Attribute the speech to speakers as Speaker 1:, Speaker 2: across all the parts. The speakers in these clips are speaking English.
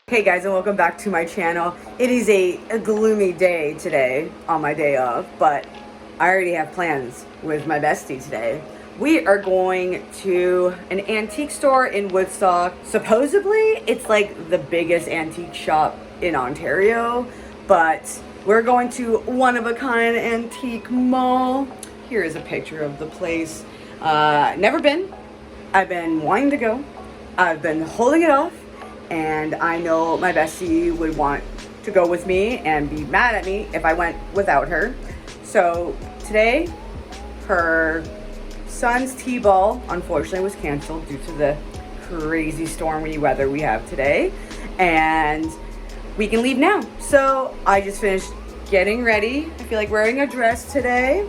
Speaker 1: Hey guys, and welcome back to my channel. It is a gloomy day today on my day off, but I already have plans with my bestie today. We are going to an antique store in Woodstock. Supposedly, it's like the biggest antique shop in Ontario, but we're going to one-of-a-kind antique mall. Here is a picture of the place. Never been. I've been wanting to go. I've been holding it off. And I know my bestie would want to go with me and be mad at me if I went without her. So today, her son's T-ball unfortunately was canceled due to the crazy stormy weather we have today. And we can leave now. So I just finished getting ready. I feel like wearing a dress today.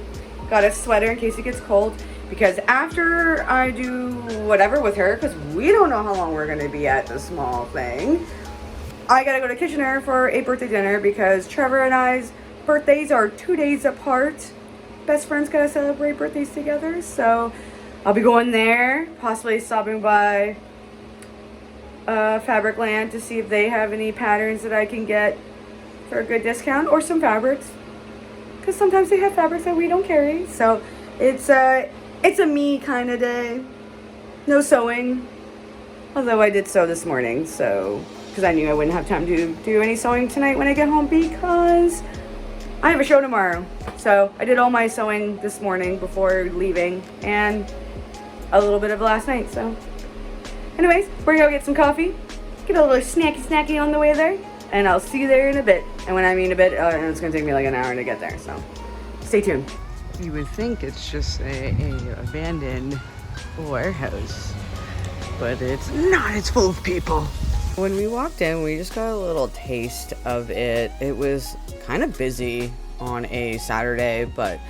Speaker 1: Got a sweater in case it gets cold. Because after I do whatever with her, because we don't know how long we're going to be at the small thing, I got to go to Kitchener for a birthday dinner because Trevor and I's birthdays are 2 days apart. Best friends got to celebrate birthdays together. So I'll be going there, possibly stopping by Fabricland to see if they have any patterns that I can get for a good discount or some fabrics. Because sometimes they have fabrics that we don't carry. So it's a me kind of day. No sewing. Although I did sew this morning, so because I knew I wouldn't have time to do any sewing tonight when I get home because I have a show tomorrow. So I did all my sewing this morning before leaving and a little bit of last night. So anyways, we're gonna go get some coffee, get a little snacky on the way there, and I'll see you there in a bit. And when I mean a bit, it's gonna take me like an hour to get there, so stay tuned. You would think it's just a abandoned warehouse, but it's not. It's full of people. When we walked in, we just got a little taste of it. It was kind of busy on a Saturday, but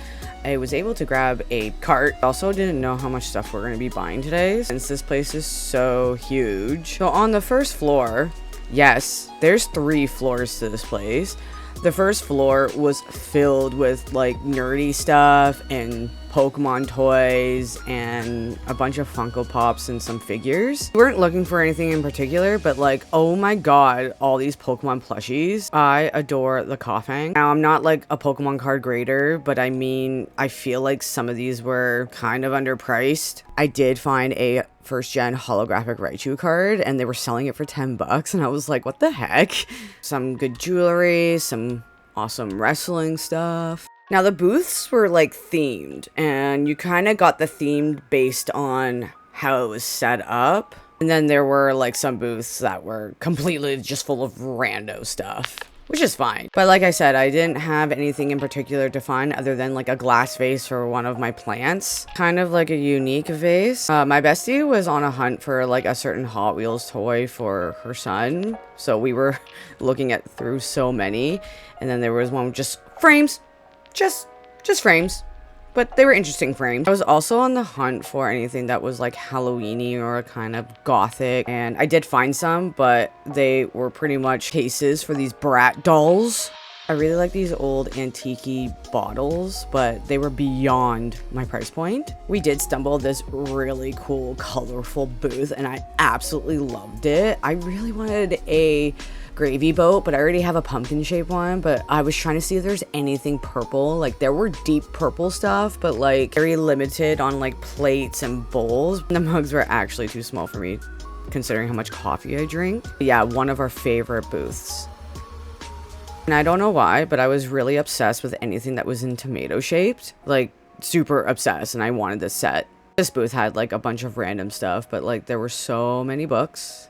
Speaker 1: I was able to grab a cart. Also didn't know how much stuff we're going to be buying today since this place is so huge. So on the first floor, yes, there's 3 floors to this place. The first floor was filled with like nerdy stuff and Pokemon toys and a bunch of Funko Pops and some figures. We weren't looking for anything in particular, but like, oh my god, all these Pokemon plushies. I adore the Koffing. Now, I'm not like a Pokemon card grader, but I mean, I feel like some of these were kind of underpriced. I did find a first gen holographic Raichu card and they were selling it for 10 bucks and I was like, what the heck? Some good jewelry, some awesome wrestling stuff. Now the booths were like themed and you kind of got the theme based on how it was set up. And then there were like some booths that were completely just full of rando stuff, which is fine. But like I said, I didn't have anything in particular to find other than like a glass vase for one of my plants. Kind of like a unique vase. My bestie was on a hunt for like a certain Hot Wheels toy for her son. So we were looking at through so many. And then there was one with just frames. Just frames. But they were interesting frames. I was also on the hunt for anything that was like Halloween-y or kind of gothic. And I did find some, but they were pretty much cases for these Brat dolls. I really like these old antique bottles, but they were beyond my price point. We did stumble this really cool, colorful booth, and I absolutely loved it. I really wanted a gravy boat, but I already have a pumpkin shaped one, but I was trying to see if there's anything purple. Like there were deep purple stuff, but like very limited on like plates and bowls. The mugs were actually too small for me considering how much coffee I drink. But yeah, one of our favorite booths. And I don't know why, but I was really obsessed with anything that was in tomato shaped, like super obsessed, and I wanted this set. This booth had like a bunch of random stuff, but like there were so many books,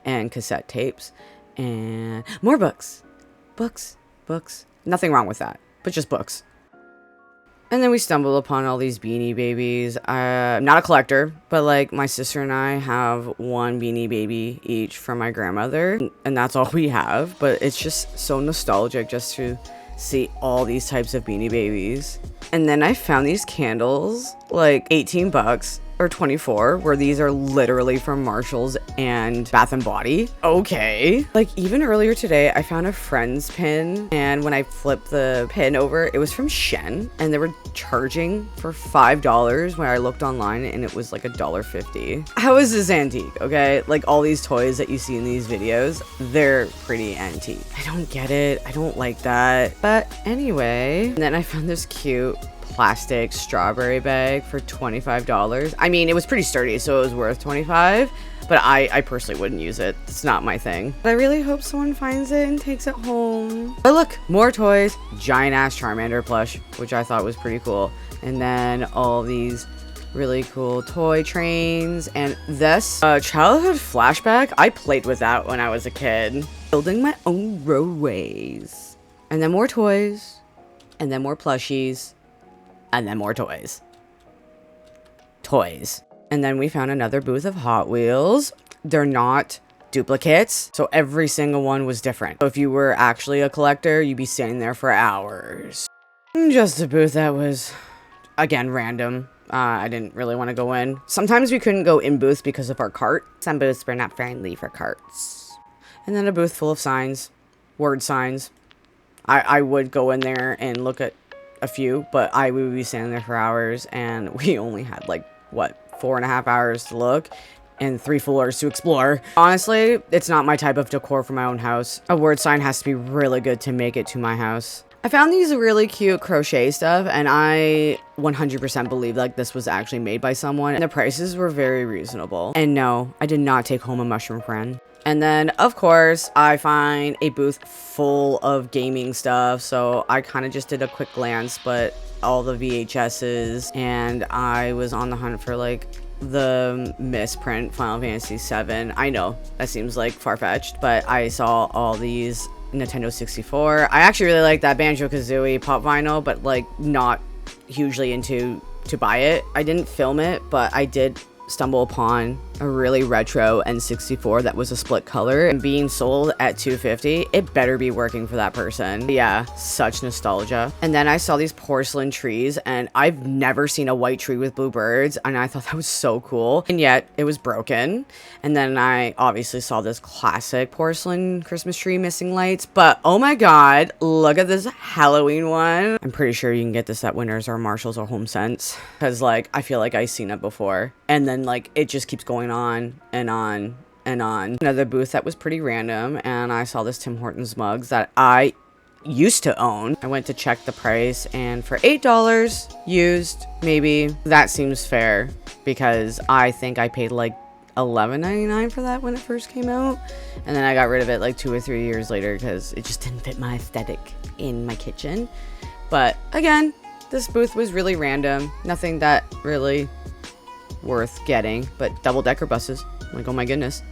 Speaker 1: and cassette tapes, and more books. Nothing wrong with that, but just books. And then we stumbled upon all these Beanie Babies. I'm not a collector, but like my sister and I have one Beanie Baby each from my grandmother, and that's all we have. But it's just so nostalgic just to see all these types of Beanie Babies. And then I found these candles, like 18 bucks. or 24, where these are literally from Marshalls and Bath and Body. Okay. Like even earlier today, I found a Friends pin, and when I flipped the pin over, it was from Shen, and they were charging for $5 when I looked online, and it was like $1.50. How is this antique? Okay, like all these toys that you see in these videos, they're pretty antique. I don't get it. I don't like that. But anyway, and then I found this cute plastic strawberry bag for $25. I mean, it was pretty sturdy, so it was worth $25, but I personally wouldn't use it. It's not my thing. But I really hope someone finds it and takes it home. But look, more toys. Giant ass Charmander plush, which I thought was pretty cool. And then all these really cool toy trains, and this childhood flashback. I played with that when I was a kid, building my own roadways. And then more toys, and then more plushies, and then more toys. And then we found another booth of Hot Wheels. They're not duplicates, so every single one was different. So if you were actually a collector, you'd be standing there for hours. Just a booth that was, again, random. I didn't really want to go in. Sometimes we couldn't go in booths because of our cart. Some booths were not friendly for carts. And then a booth full of signs, word signs. I would go in there and look at a few, but we would be standing there for hours, and we only had like, what, 4.5 hours to look and 3 floors to explore. Honestly, it's not my type of decor for my own house. A word sign has to be really good to make it to my house. I found these really cute crochet stuff, and I 100% believe like this was actually made by someone, and the prices were very reasonable. And no, I did not take home a mushroom friend. And then, of course, I find a booth full of gaming stuff, so I kind of just did a quick glance, but all the VHSs, and I was on the hunt for, like, the misprint Final Fantasy VII. I know, that seems, like, far-fetched, but I saw all these Nintendo 64. I actually really like that Banjo-Kazooie pop vinyl, but, like, not hugely into to buy it. I didn't film it, but I did stumble upon a really retro N64 that was a split color and being sold at $2.50. It better be working for that person. Yeah, such nostalgia. And then I saw these porcelain trees, and I've never seen a white tree with blue birds, and I thought that was so cool, and yet it was broken. And then I obviously saw this classic porcelain Christmas tree missing lights, but oh my god, look at this Halloween one. I'm pretty sure you can get this at Winners or Marshalls or HomeSense, because like I feel like I've seen it before, and then like it just keeps going on and on and on. Another booth that was pretty random, and I saw this Tim Hortons mugs that I used to own. I went to check the price, and for $8 used, maybe, that seems fair, because I think I paid like $11.99 for that when it first came out, and then I got rid of it like 2 or 3 years later because it just didn't fit my aesthetic in my kitchen. But again, this booth was really random, nothing that really worth getting, but double-decker buses, like, oh my goodness.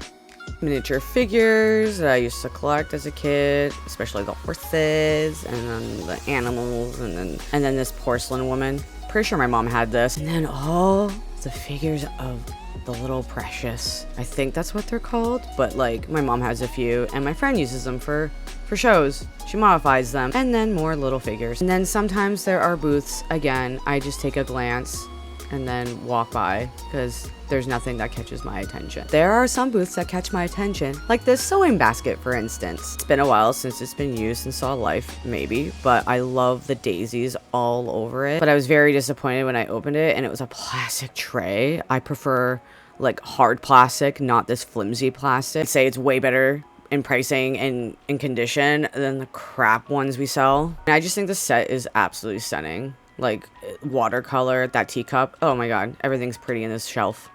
Speaker 1: Miniature figures that I used to collect as a kid, especially the horses and then the animals, and then this porcelain woman. Pretty sure my mom had this. And then all the figures of the Little Precious. I think that's what they're called, but like my mom has a few, and my friend uses them for shows. She modifies them. And then more little figures. And then sometimes there are booths, again, I just take a glance and then walk by because there's nothing that catches my attention. There are some booths that catch my attention, like this sewing basket, for instance. It's been a while since it's been used and saw life, maybe, but I love the daisies all over it. But I was very disappointed when I opened it and it was a plastic tray. I prefer like hard plastic, not this flimsy plastic. I'd say it's way better in pricing and in condition than the crap ones we sell. And I just think the set is absolutely stunning. Like watercolor, that teacup, oh my god, everything's pretty in this shelf.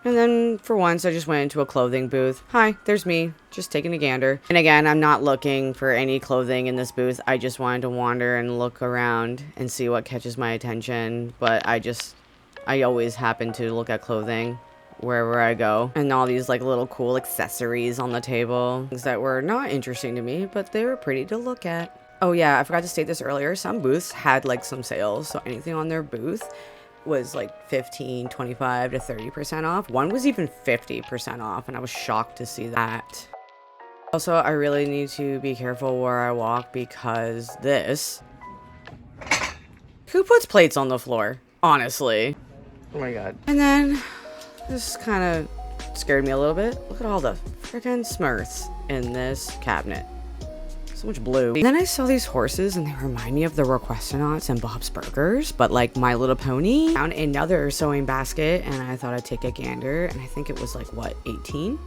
Speaker 1: And then for once I just went into a clothing booth. Hi, there's me, just taking a gander. And again, I'm not looking for any clothing in this booth. I just wanted to wander and look around and see what catches my attention. But I always happen to look at clothing wherever I go, and all these like little cool accessories on the table, things that were not interesting to me, but they were pretty to look at. Oh yeah, I forgot to state this earlier. Some booths had like some sales, so anything on their booth was like 15, 25 to 30% off. One was even 50% off, and I was shocked to see that. Also, I really need to be careful where I walk because who puts plates on the floor? Honestly. Oh my god. And then
Speaker 2: This kind of scared me a little bit. Look at all the freaking Smurfs in this cabinet. So much blue. And then I saw these horses and they remind me of the Requestronauts and Bob's Burgers, but like My Little Pony. Found another sewing basket and I thought I'd take a gander, and I think it was like, what, 18?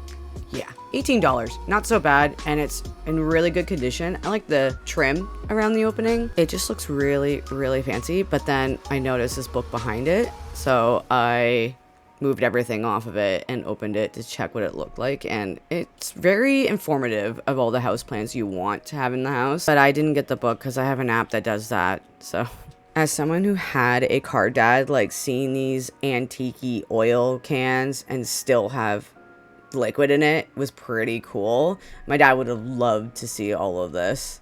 Speaker 2: Yeah, $18. Not so bad, and it's in really good condition. I like the trim around the opening. It just looks really, really fancy, but then I noticed this book behind it, so I moved everything off of it and opened it to check what it looked like, and it's very informative of all the houseplants you want to have in the house. But I didn't get the book because I have an app that does that. So as someone who had a card dad, like seeing these antique oil cans and still have liquid in it was pretty cool. My dad would have loved to see all of this.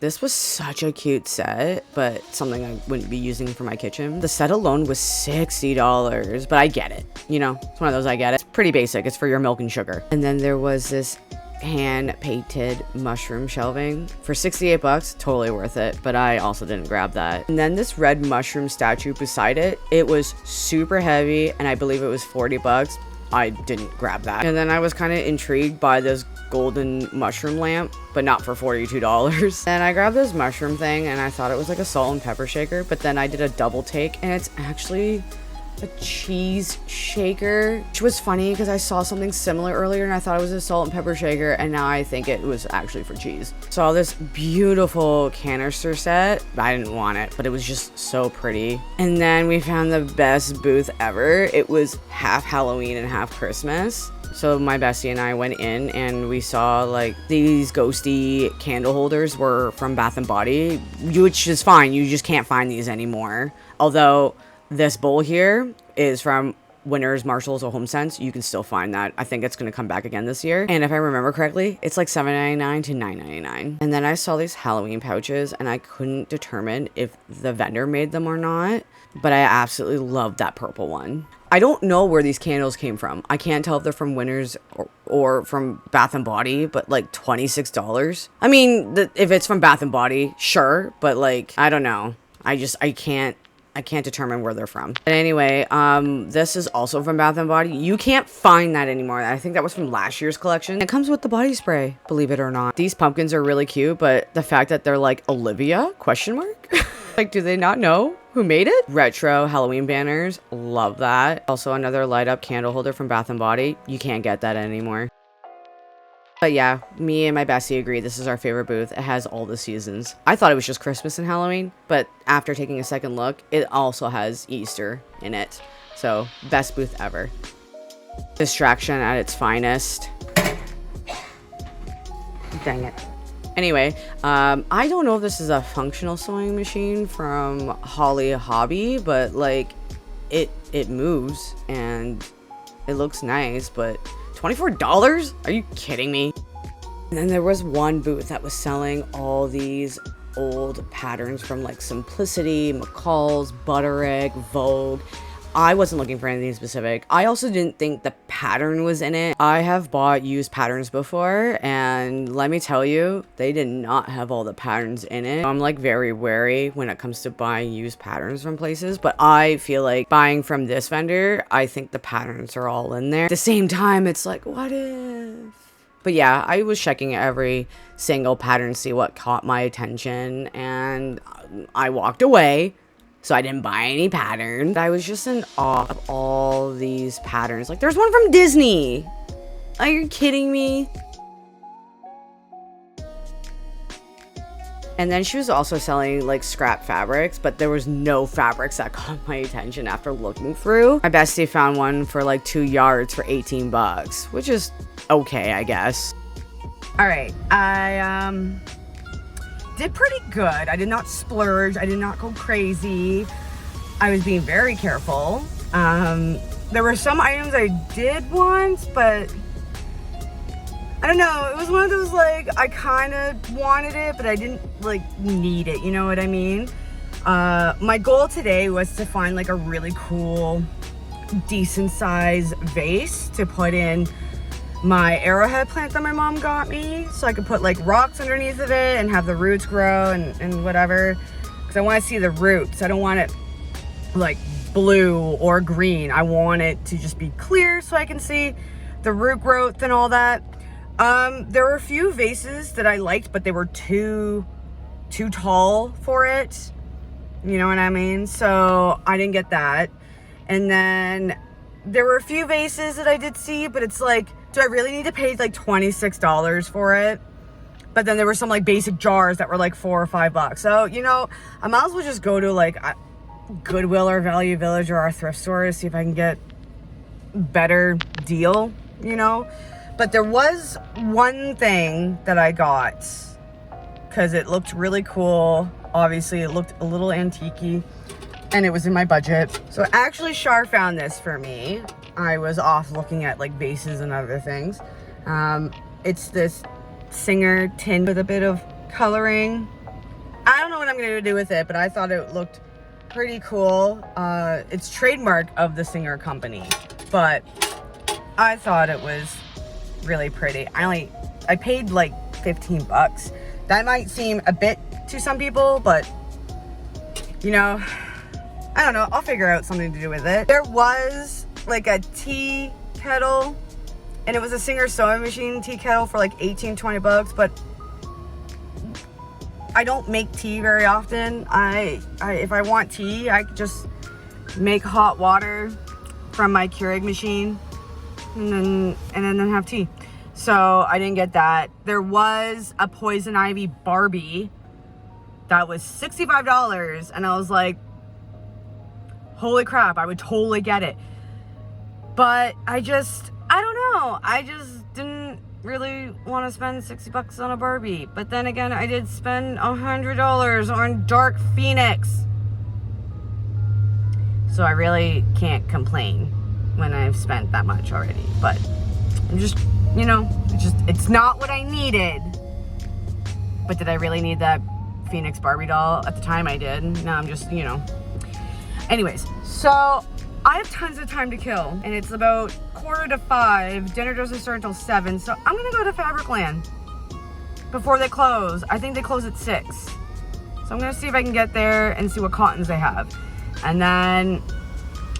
Speaker 2: This was such a cute set, but something I wouldn't be using for my kitchen. The set alone was $60, but I get it. You know, it's one of those I get it. It's pretty basic. It's for your milk and sugar. And then there was this hand-painted mushroom shelving for 68 bucks. Totally worth it, but I also didn't grab that. And then this red mushroom statue beside it. It was super heavy, and I believe it was 40 bucks. I didn't grab that. And then I was kind of intrigued by this golden mushroom lamp, but not for $42. And I grabbed this mushroom thing and I thought it was like a salt and pepper shaker, but then I did a double take and it's actually a cheese shaker, which was funny because I saw something similar earlier and I thought it was a salt and pepper shaker, and now I think it was actually for cheese. Saw this beautiful canister set. I didn't want it, but it was just so pretty. And then we found the best booth ever. It was half Halloween and half Christmas. So my bestie and I went in and we saw like these ghosty candle holders were from Bath & Body, which is fine. You just can't find these anymore. Although this bowl here is from Winners, Marshalls, or HomeSense. You can still find that. I think it's going to come back again this year. And if I remember correctly, it's like $7.99 to $9.99. And then I saw these Halloween pouches and I couldn't determine if the vendor made them or not, but I absolutely loved that purple one. I don't know where these candles came from. I can't tell if they're from Winners or from Bath & Body, but like $26. I mean, if it's from Bath & Body, sure, but like, I don't know. I can't determine where they're from. But anyway, this is also from Bath & Body. You can't find that anymore. I think that was from last year's collection. It comes with the body spray, believe it or not. These pumpkins are really cute, but the fact that they're like Olivia, question mark? Like, do they not know who made it? Retro Halloween banners, love that. Also another light up candle holder from Bath & Body. You can't get that anymore. But yeah, me and my bestie agree this is our favorite booth. It has all the seasons. I thought it was just Christmas and Halloween, but after taking a second look, it also has Easter in it. So, best booth ever. Distraction at its finest. Dang it. Anyway, I don't know if this is a functional sewing machine from Holly Hobby, but like, it moves and it looks nice, but $24? Are you kidding me? And then there was one booth that was selling all these old patterns from like Simplicity, McCall's, Butter Egg, Vogue. I wasn't looking for anything specific. I also didn't think the pattern was in it. I have bought used patterns before, and let me tell you, they did not have all the patterns in it. I'm like very wary when it comes to buying used patterns from places, but I feel like buying from this vendor, I think the patterns are all in there. At the same time, it's like, what if? But yeah, I was checking every single pattern to see what caught my attention, and I walked away. So I didn't buy any pattern. I was just in awe of all these patterns. Like, there's one from Disney. Are you kidding me? And then she was also selling like scrap fabrics, but there was no fabrics that caught my attention after looking through. My bestie found one for like 2 yards for 18 bucks, which is okay, I guess. All right, I did pretty good. I did not splurge. I did not go crazy. I was being very careful. There were some items I did want, but I don't know. It was one of those, like, I kind of wanted it, but I didn't, like, need it. You know what I mean? My goal today was to find, like, a really cool, decent size vase to put in my arrowhead plant that my mom got me, so I could put like rocks underneath of it and have the roots grow and whatever, because I want to see the roots. I don't want it like blue or green. I want it to just be clear so I can see the root growth and all that. There were a few vases that I liked, but they were too tall for it. You know what I mean? So I didn't get that. And then there were a few vases that I did see, but it's like, do I really need to pay like $26 for it? But then there were some like basic jars that were like $4 or $5. So, you know, I might as well just go to like Goodwill or Value Village or our thrift store to see if I can get a better deal, you know? But there was one thing that I got because it looked really cool. Obviously, it looked a little antique-y and it was in my budget. So actually, Shar found this for me. I was off looking at like vases and other things. It's this Singer tin with a bit of coloring. I don't know what I'm gonna do with it, but I thought it looked pretty cool. It's trademark of the Singer company, but I thought it was really pretty. I paid like 15 bucks. That might seem a bit to some people, but you know, I don't know. I'll figure out something to do with it. There was like a tea kettle, and it was a Singer sewing machine tea kettle for like 18, 20 bucks, but I don't make tea very often. If I want tea, I just make hot water from my Keurig machine and then have tea. So I didn't get that. There was a Poison Ivy Barbie that was $65, and I was like, holy crap, I would totally get it. But I don't know. I just didn't really want to spend 60 bucks on a Barbie. But then again, I did spend $100 on Dark Phoenix. So I really can't complain when I've spent that much already. But I'm just, you know, it's not what I needed. But did I really need that Phoenix Barbie doll? At the time I did. Now I'm just, you know. Anyways, so I have tons of time to kill, and it's about 4:45. Dinner doesn't start until 7, so I'm gonna go to Fabricland before they close. I think they close at 6. So I'm gonna see if I can get there and see what cottons they have. And then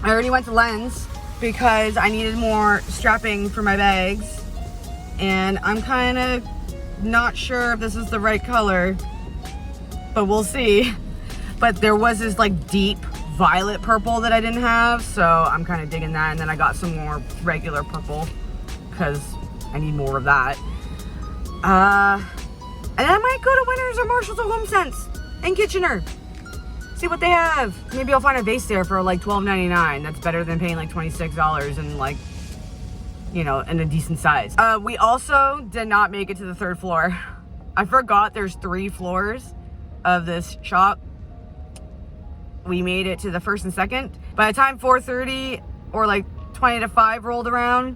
Speaker 2: I already went to Lens because I needed more strapping for my bags, and I'm kind of not sure if this is the right color, but we'll see. But there was this like deep violet purple that I didn't have, so I'm kind of digging that. And then I got some more regular purple because I need more of that. And then I might go to Winners or Marshalls or HomeSense in Kitchener, see what they have. Maybe I'll find a vase there for like $12.99. That's better than paying like $26 and like, you know, in a decent size. We also did not make it to the 3rd floor. I forgot there's 3 floors of this shop. We made it to the 1st and 2nd. By the time 4:30 or like 20 to 5 rolled around,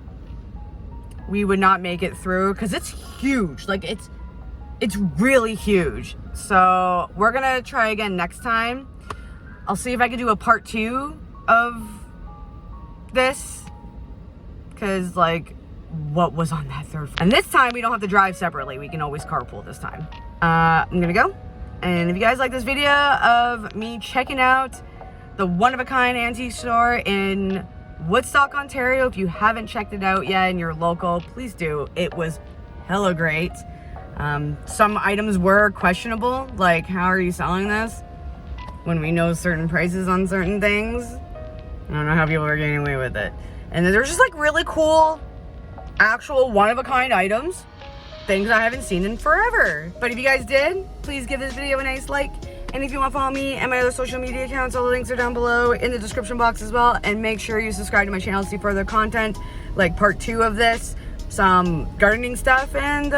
Speaker 2: we would not make it through because it's huge. Like it's really huge. So we're gonna try again next time. I'll see if I can do a part 2 of this, because like, what was on that 3rd floor? And this time we don't have to drive separately. We can always carpool this time. I'm gonna go. And if you guys like this video of me checking out the one-of-a-kind antique store in Woodstock, Ontario, if you haven't checked it out yet and you're local, please do. It was hella great. Some items were questionable, like how are you selling this when we know certain prices on certain things? I don't know how people are getting away with it. And then there's just like really cool, actual one-of-a-kind items. Things I haven't seen in forever. But if you guys did, please give this video a nice like. And if you want to follow me and my other social media accounts, all the links are down below in the description box as well. And make sure you subscribe to my channel to see further content, like part 2 of this, some gardening stuff, and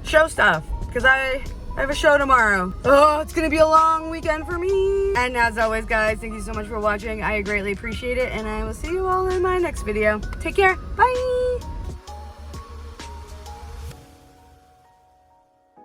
Speaker 2: show stuff. Because I have a show tomorrow. Oh, it's gonna be a long weekend for me. And as always, guys, thank you so much for watching. I greatly appreciate it. And I will see you all in my next video. Take care. Bye.